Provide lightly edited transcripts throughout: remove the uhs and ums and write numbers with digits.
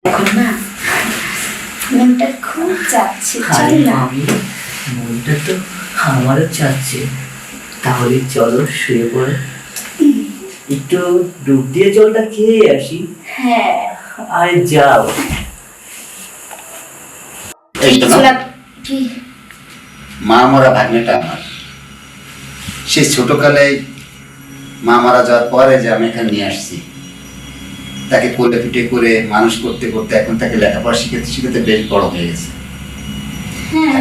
এখন না মনটা খুব চাচ্ছে, চল না। মনটা তো আমারও চাচ্ছে, তাহলে চলো শুয়ে পড়ে একটু ডুব দিয়ে জলটা খেয়ে আসি। হ্যাঁ আয় যাও। মা মরা ভাগ্নেটা আমার, সে ছোটকালে মা মারা যাওয়ার পরে যে আমি এখানে নিয়ে আসছি, তাকে কোলে পিঠে করে মানুষ করতে করতে এখন তাকে লেখাপড়া শিখাতে শিখাতে বেশ বড় হয়ে গেছে। হ্যাঁ,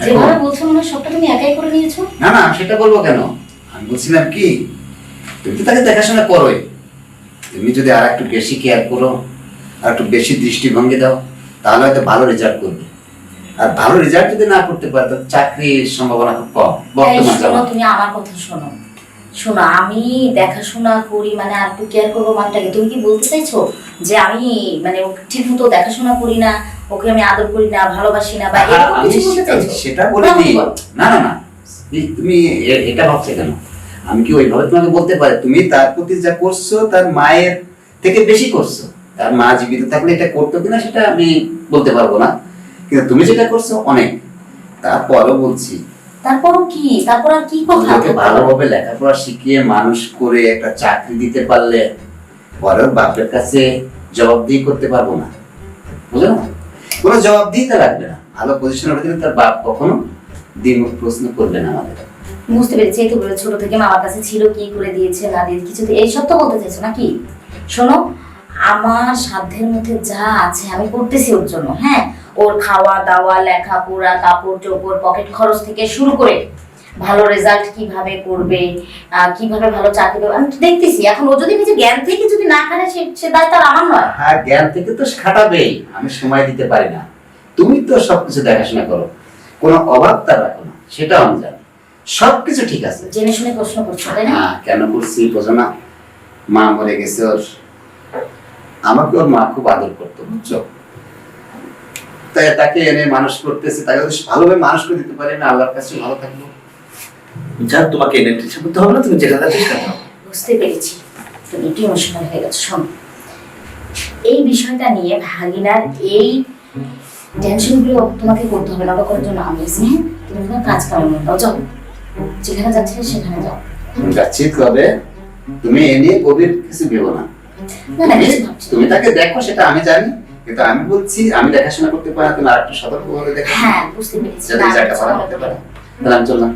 যেভাবে বলছো মনে হয় সবটা তুমি একাই করে নিয়েছো। না না, সেটা বলবো কেন, আমি বলছিলাম কি, তুমি তো তাকে দেখাশোনা করোই, তুমি যদি আর একটু বেশি কেয়ার করো, আর একটু বেশি দৃষ্টিভঙ্গি দাও, তাহলে হয়তো ভালো রেজাল্ট করবে। আর ভালো রেজাল্ট যদি না করতে পারে তো চাকরির সম্ভাবনা খুব কম বর্তমান জামানায়। তুমি আমার কথা শোনো, শোনো, আমি দেখাশোনা করি মানে আর একটু কেয়ার করবো মানেটাকে তুমি কি বলতে চাইছো যে আমি মানে ওকে ঠিক মতো দেখাশোনা করি না, ওকে আমি আদর করি না, ভালোবাসি না, বা এরকম কিছু বলতে চাইছো? সেটা বলে দিই না না না, তুমি এটা ভাবছো কেন? আমি কি ওইভাবে তোমাকে বলতে পারি? তুমি তার প্রতি যা করছো তার মায়ের থেকে বেশি করছো। তার মা জীবিত থাকলে এটা করতো কিনা সেটা আমি বলতে পারবো না, কিন্তু তুমি যেটা করছো অনেক। তারপরও বলছি, তারপরও কি, তারপর আর কি কথা? ওকে ভালোভাবে লেখাপড়া শিখিয়ে মানুষ করে একটা চাকরি দিতে পারলে পরের বাপের কাছে জবাবদিহি করতে পারবো না, বুঝলো না? কোনো জবাবদিহিতা লাগবে না, ভালো পজিশনে দিলে তার বাপ কখনো দ্বিমুখ প্রশ্ন করবে না আমাদের। বুঝতে পেরেছি, এই তো বলে ছোট থেকে মামার কাছে ছিল, কি করে দিয়েছে না দিয়েছে কিছু এইসব তো বলতে চাইছো নাকি? শোনো, আমার সাধ্যের মধ্যে যা আছে আমি করতেছি ওর জন্য। হ্যাঁ, ওর খাওয়া দাওয়া, লেখাপড়া, কাপড় চোপড়, পকেট খরচ থেকে শুরু করে ভালো রেজাল্ট কিভাবে করবে, কিভাবে ভালো চাকরি পাবে আমি দেখতেছি। এখন ও যদি নিজে জ্ঞান থেকে যদি না খানে সে দায়িত্ব আমার নয়। হ্যাঁ, জ্ঞান থেকে তো খাটাবেই, আমি সময় দিতে পারি না। তুমি তো সবকিছু দেখাশোনা করো, কোনো অভাব তার রাখো না, সেটা আমি জানি। সবকিছু ঠিক আছে, জেনে শুনে প্রশ্ন করছো তাই না? হ্যাঁ, কেন করছি বোঝো না? মা মরে গেছে ওর, আমাকে ওর মা খুব আদর করতো, বুঝছো? তাই তাকে এনে মানুষ করতেছে, তাকে ভালোভাবে মানুষ করে দিতে পারি না, আল্লাহর কাছে ভালো থাকবো। যা, তোমাকে এনে টেনশন করতে হবে না, তুমি যেখানে চেষ্টা করো। বুঝতে পেরেছি তুমি একটু ইমোশনাল হয়ে গেছো। শোনো, এই বিষয়টা নিয়ে ভাগিনার এই টেনশনগুলো তোমাকে করতে হবে না, ওটা করার জন্য আমি আছি। হ্যাঁ, তুমি তোমার কাজ কাম দাও, যাও, যেখানে যাচ্ছিলে সেখানে যাও। যাচ্ছি তবে তুমি এ নিয়ে গভীর কিছু ভেবো না। তুমি তাকে দেখো সেটা আমি জানি, কিন্তু আমি বলছি আমি দেখাশোনা করতে পারি না, তুমি আরেকটু সতর্কভাবে দেখো। হ্যাঁ, বুঝতে পেরেছি। যাতে জায়গা ভালো করতে পারে। তাহলে আমি চললাম।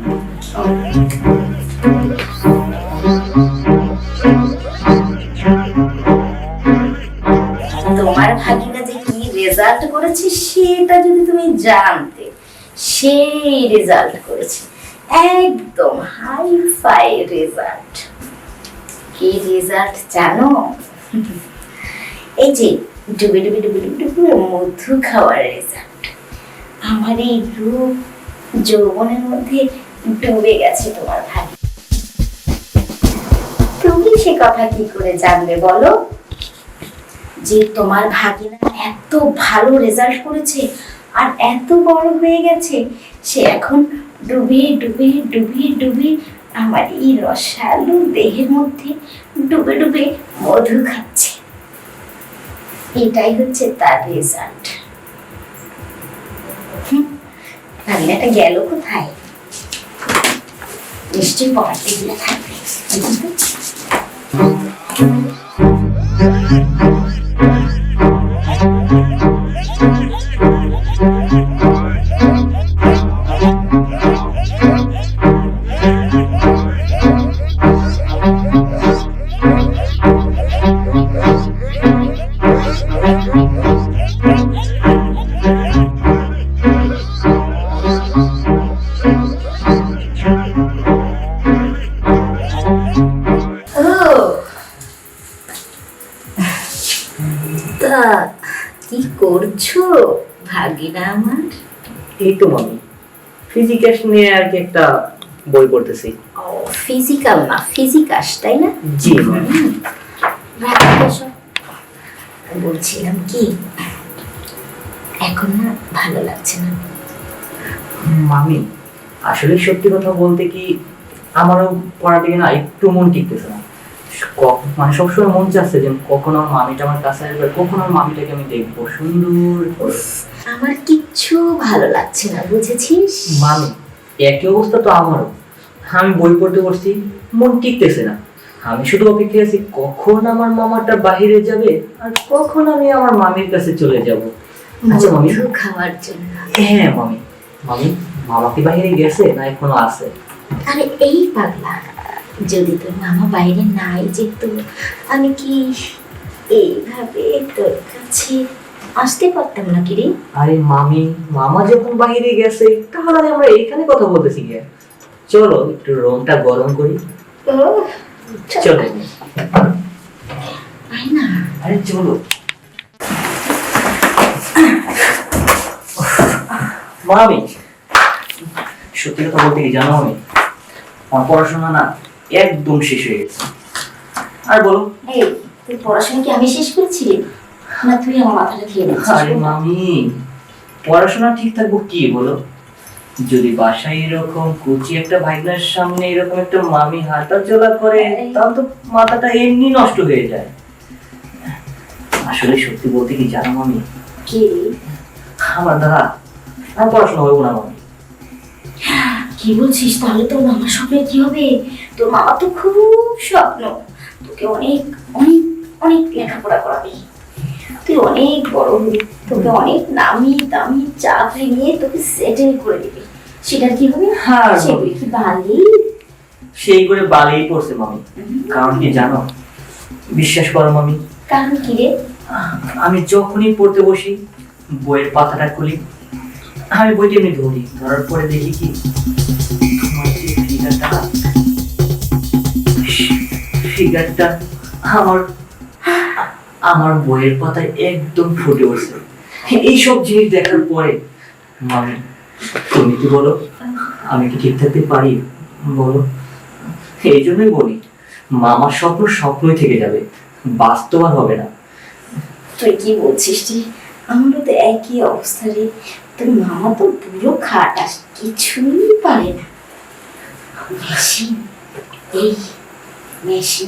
তোমার ভাগিনা যে কি রেজাল্ট করেছে সেটা যদি তুমি জানতে, সেই রেজাল্ট করেছে, একদম হাই ফাই রেজাল্ট। কি রেজাল্ট জানো? এই যে ডুবে ডুবে ডুবে ডুবে ডুবে মধু খাওয়ার রেজাল্ট। আমার এই রূপ যৌবনের মধ্যে ডুবে গেছে তোমার ভাই। তুমি সে কথা কি করে জানবে বলো যে তোমার ভাগিনা এত ভালো রেজাল্ট করেছে আর এত বড় হয়ে গেছে, সে এখন ডুবে ডুবে ডুবে ডুবে আমার এই রসালো দেহের মধ্যে ডুবে ডুবে মধু খাচ্ছে। এটাই হচ্ছে তার রেজাল্ট। ভাগিনাটা গেল কোথায়? নিশ্চয়ই পড়াতে গিয়ে থাকবে। কি করছো ভাগিনা আমার? এই তো মামি, ফিজিক্যাস নিয়ে আর কি একটা বই পড়তেছি। ও, ফিজিক্যাল না ফিজিকাস, তাই না? জি। বলছিলাম কি, এখন না ভালো লাগছে না মামি, আসলে সত্যি কথা বলতে কি আমারও পড়াটা না একটু মন টিকতেছে না। মানে সবসময় মন চাচ্ছে যে কখন আমার মামিটা আমার কাছে আসবে, কখন আমার মামিটাকে আমি দেখবো সুন্দর করে। আমার কিচ্ছু ভালো লাগছে না, বুঝেছিস? মামি একই অবস্থা তো আমারও। আমি বই পড়তে বসছি, মন টিকতেছে না। আমি শুধু অপেক্ষা আছি কখন আমার মামাটা বাহিরে যাবে আর কখন আমি আমার মামির কাছে চলে যাব। আচ্ছা মামি, মধু খাওয়ার জন্য। হ্যাঁ মামি, মামি মামা কি বাহিরে গেছে না এখনো আছে? আরে এই পাগলা, যদি তোর মামা বাইরে নাই যেত, আমি কি এইভাবে তোর কাছে আসতে পারতাম না? কি রে? আরে মামি, মামা যখন বাহিরে গেছে তাহলে আমরা এইখানে কথা বলতেছি কি? চলো একটু রুমটা গরম করি। চলো আয় না। আরে চলো। মামি সত্যি কথা বলতে কি জানো, আমি আমার পড়াশোনা না একদম শেষ হয়ে গেছে। আর বলো। এই, তুই পড়াশোনা কি আমি শেষ করেছিলি, না তুই আমার মাথাটা খেয়ে নিচ্ছিস? আরে মামি, পড়াশোনা ঠিক থাকবো কি বলো, যদি বাসায় এরকম কুচি একটা ভাইগনার সামনে এরকম একটা মামি হাঁটা চলা করে তাহলে তো মাথাটা এমনি নষ্ট হয়ে যায়। আসলে সত্যি বলতে কি জানো মামি, কি রে? আমার দ্বারা আর পড়াশোনা হইব না মামি। কি বলছিস? তাহলে তোর মামার স্বপ্নের কি হবে? তোর মামা তো খুব স্বপ্ন তোকে অনেক অনেক অনেক লেখাপড়া করাবে, তুই অনেক বড় হবি, তোকে অনেক নামি দামি চাকরি নিয়ে তোকে সেটেল করে দিবে। সেটার কি হবে? হ্যাঁ, সেগুলি কি বালি? সেই করে বালেই পড়ছে মামি। কারণ কি জানো, বিশ্বাস করো মামি, কারণ কি রে? আমি যখনই পড়তে বসি বইয়ের পাতাটা খুলি, আমি বইটা এমনি ধরি, ধরার পরে দেখি কি তোমার যে ফিগারটা আমার আমার বইয়ের পাতায় একদম ফুটে উঠছে। এইসব জিনিস দেখার পরে মামি তুমি কি বলো, আমি কি ঠিক থাকতে পারি বলো? এই জন্যই বলি মামার স্বপ্ন স্বপ্নই থেকে যাবে, বাস্তব আর হবে না। তুই কি বলছিস রে? আমারও তো একই অবস্থা রে। তোর মামা তো পুরো খাটাস, কিছুই পারে না। মেশিন, এই মেশিন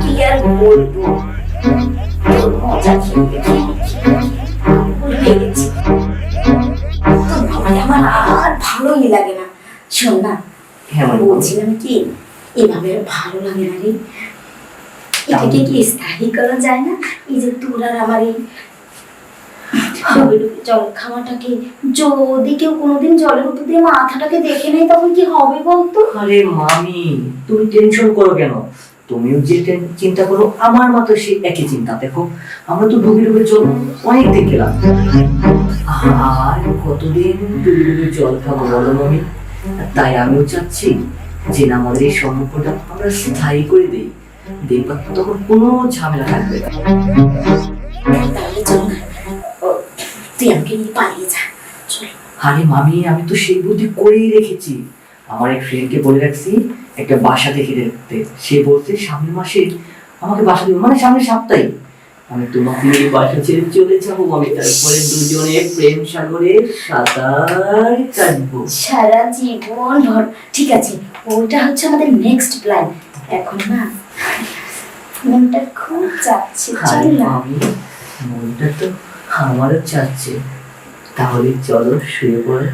কি আর বলবো, তোর মজা খেয়ে ভুলে গেছি। তোর মামাকে আমার আর ভালোই লাগে না। শোন না, হ্যাঁ মামি, বলছিলাম কি, এভাবে আর ভালো লাগে না রে। এটাকে কি স্থায়ী করা যায় না? এই যে তোর আর আমার এই জল খাওয়াটাকে, যদি কেউ কোনোদিন জলের উপর দিয়ে মাথাটাকে দেখে নেয় তখন কি হবে বলতো? আরে মামি তুমি টেনশন করো কেন? তুমিও যে চিন্তা করো আমার মতো সেই একই চিন্তা। দেখো আমরা তো ডুবে ডুবে জল অনেক দেখলাম, আর কতদিন ডুবে ডুবে জল খাবো বলো মামি? তাই আমিও চাচ্ছি যে না, আমাদের এই সম্পর্কটা আমরা স্থায়ী করে দিই, দেখবা তখন কোনো ঝামেলা থাকবে না। তাহলে চল না, তুই আমাকে নিয়ে পালিয়ে যা, চল। আরে মামি আমি তো সেই বুদ্ধি করেই রেখেছি, আমার এক ফ্রেন্ডকে বলে রাখছি একটা বাসা দেখে রাখতে। সে বলছে সামনের মাসে আমাকে বাসা দেবে, মানে সামনের সপ্তাহে আমি তোমাকে এই বাসা ছেড়ে চলে যাবো আমি, তারপরে দুজনে প্রেম সাগরে সাঁতার কাটবো সারা জীবন ভর। ঠিক আছে, ওটা হচ্ছে আমাদের নেক্সট প্ল্যান। এখন না মনটা খুব চাচ্ছে, চল আরে না। মামি মনটা তো আমারও চাচ্ছে, তাহলে চলো শুয়ে পড়ে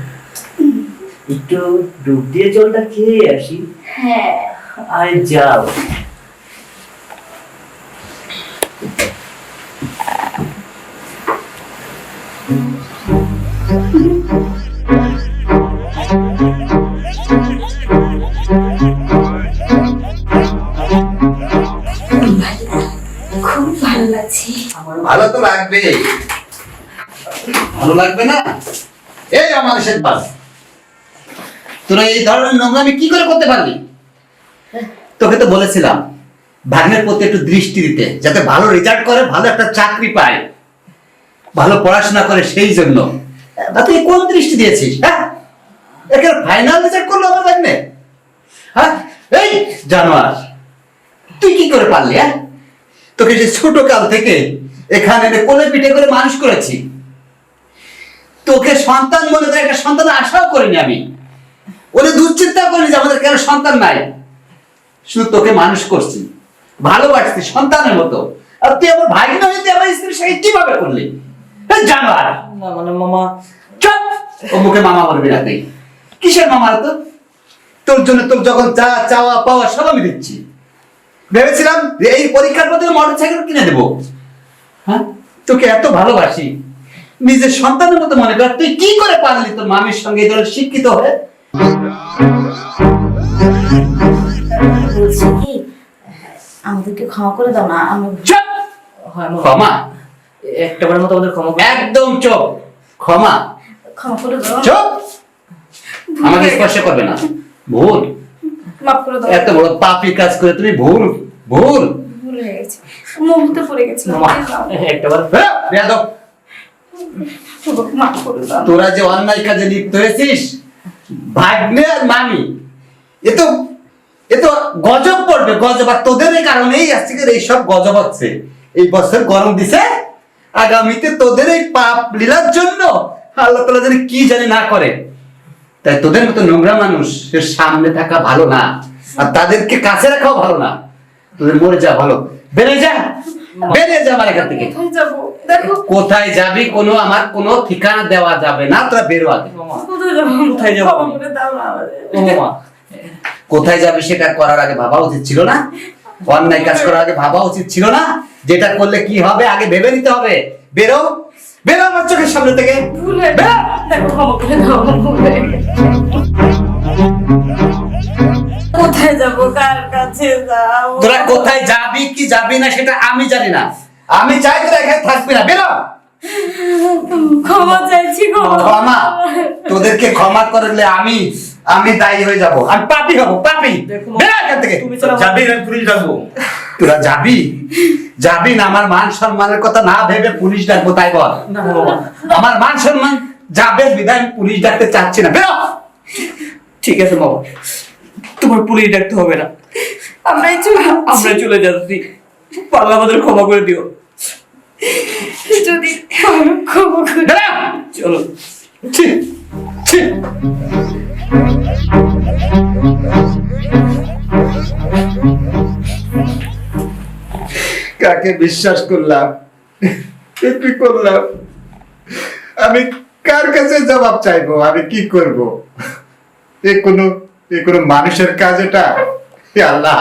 একটু ডুব দিয়ে জলটা খেয়ে আসি। হ্যাঁ, আয় যাও। খুব ভালো লাগছে। ভালো তো লাগবে, ভালো লাগবে না? এই আমার শেখবাজ, তোরা এই ধরনের নোংরামি কি করে করতে পারলি? তোকে তো বলেছিলাম ভাগ্নের প্রতি একটু দৃষ্টি দিতে, যাতে ভালো রেজাল্ট করে, ভালো একটা চাকরি পায়, ভালো পড়াশোনা করে, সেই জন্য। তা তুই কোন দৃষ্টি দিয়েছিস? হ্যাঁ, একের ফাইনাল রেজাল্ট করলো আমার ভাগ্নে। হ্যাঁ, এই জানোয়ার, তুই কি করে পারলি? হ্যাঁ, তোকে সে ছোট কাল থেকে এখানে এনে কোলে পিঠে করে মানুষ করেছি, তোকে সন্তান মনে করে একটা সন্তান আশাও করিনি আমি। ওরে দুশ্চিন্তা করলি যে আমাদের কেন সন্তান নাই। শুধু তোকে মানুষ করছি, ভালোবাসছি সন্তানের মতো, আর তুই আমার ভাই নয়, তুই আমার স্ত্রীর সঙ্গে কিভাবে করলি? জানোয়ার। না মানে মামা, চুপ! ও মুখে মামা বলবি না তুই। কিসের মামা তো? তোর জন্য তোর যখন যা চাওয়া পাওয়া সব আমি দিচ্ছি। ভেবেছিলাম যে এই পরীক্ষার মধ্যে মোটরসাইকেল কিনে দেবো। হ্যাঁ, তোকে এত ভালোবাসি, নিজের সন্তানের মতো মনে কর। তুই কি করে পারলি তোর মামির সঙ্গে এই ধরনের শিক্ষিত হয়ে? বলছি কি, আমাদেরকে ক্ষমা করে দাও না। আমি চুপ! হয় মামা, ক্ষমা? একটাবারের মতো আমাদের ক্ষমা করে একদম চুপ! ক্ষমা? ক্ষমা করে দাও। চুপ! আমাকে স্পর্শ করবে না। ভুল, মাফ করে দাও। এত বড় পাপী কাজ করে তুমি ভুল ভুল। ভুল হয়ে গেছে, মুহূর্তে পড়ে গেছিলাম। মামা, একটাবার হ্যাঁ, বেয়াদব! মাফ করে দাও। তোরা যে অন্যায় কাজে লিপ্ত হয়েছিস, ভাগ্নে আর মামি, এ তো গজব পড়বে, গজব। আর তোদের এই কারণেই আজকের এইসব গজব হচ্ছে। এই বছর গরম দিছে, আগামীতে তোদের এই পাপ লীলার জন্য আল্লাহ তাআলা জানি কি জানি না করে। তাই তোদের মতো নোংরা মানুষের সামনে থাকা ভালো না, আর তাদেরকে কাছে রাখাও ভালো না। তোদের মরে যা ভালো। বেরিয়ে যা, বেরিয়ে যা আমার এখান থেকে। কোথায় যাবো দেখো? কোথায় যাবি আমার কোনো ঠিকানা দেওয়া যাবে না, তোরা বেরো আগে। মামা, কোথায় যাবো? কোথায় যাবো? ক্ষমা করে দাও না আমাদের। ও মামা, কোথায় যাবি সেটা করার আগে ভাবা উচিত ছিল না? অন্যায় কাজ করার আগে ভাবা উচিত ছিল না? যেটা করলে কি হবে আগে ভেবে নিতে হবে। বেরো, বেরো আমার চোখের সামনে থেকে। ভুল হয়ে গেছে। দেখো, ক্ষমা করে দাও। ভুল হয়ে গেছে। কোথায় যাবো, কার কাছে যাও? তোরা কোথায় যাবি কি যাবি না সেটা আমি জানি না। আমি চাই তোরা এখানে থাকবি না, বেরো। ক্ষমা চাইছি, ক্ষমা? তোদেরকে ক্ষমা করলে আমি দায়ী হয়ে যাব, আমি পাপী হব, পাপী। বেরো এখান থেকে। তুমি ছাড়া যাবি না পুলিশ ডাকবো? তোরা যাবি না? আমার মান সম্মানের কথা না ভেবে পুলিশ ডাকবো তাই বল? না মামা, আমার মান সম্মান যাবে বিধায় আমি পুলিশ ডাকতে চাচ্ছি না। বেরো। ঠিক আছে মামা, তোমার পুলিশ ডাকতে হবে না, আমরাই চলে আমরা চলে যাচ্ছি। পারলে আমাদের ক্ষমা করে দিও। যদি ক্ষমা করে বেরো। চলো। ছি, ছি। কাকে বিশ্বাস করলাম, কি করলাম? আমি কার কাছে জবাব চাইবো? আমি কি করব? এ কোনো মানুষের কাজ এটা? হে আল্লাহ!